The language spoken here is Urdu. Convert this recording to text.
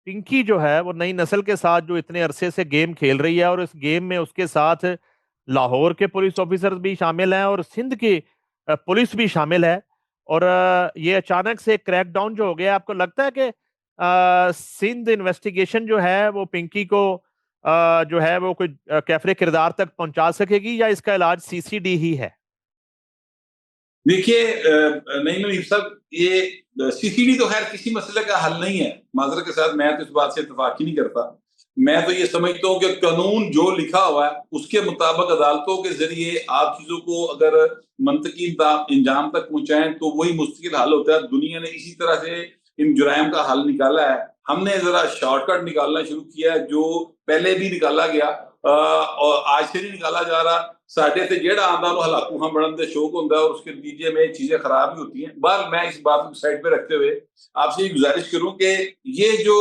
پنکی جو ہے وہ نئی نسل کے ساتھ جو اتنے عرصے سے گیم کھیل رہی ہے، اور اس گیم میں اس کے ساتھ لاہور کے پولیس آفیسر بھی شامل ہیں اور سندھ کی پولیس بھی شامل ہے، اور یہ اچانک سے کریک ڈاؤن جو ہو گیا، آپ کو لگتا ہے کہ سندھ انویسٹیگیشن جو ہے وہ پنکی کو جو ہے وہ کوئی کیفر کردار تک پہنچا سکے گی، یا اس کا علاج سی سی ڈی ہی ہے؟ دیکھیے نہیں نوید صاحب، یہ سی سی ڈی تو خیر کسی مسئلے کا حل نہیں ہے، معذرت کے ساتھ میں تو اس بات سے اتفاق ہی نہیں کرتا۔ میں تو یہ سمجھتا ہوں کہ قانون جو لکھا ہوا ہے اس کے مطابق عدالتوں کے ذریعے آپ چیزوں کو اگر منطقی انجام تک پہنچائیں تو وہی مستقل حل ہوتا ہے۔ دنیا نے اسی طرح سے ان جرائم کا حل نکالا ہے، ہم نے ذرا شارٹ کٹ نکالنا شروع کیا ہے جو پہلے بھی نکالا گیا اور آج سے نہیں نکالا جا رہا۔ ساڈے تے جیڑا آندا نو ہلاکو ہم بڑھن دے شوق ہوندا ہے اور اس کے نتیجے میں چیزیں خراب بھی ہوتی ہیں۔ بہرحال میں اس بات کو سائڈ پہ رکھتے ہوئے آپ سے یہ گزارش کروں کہ یہ جو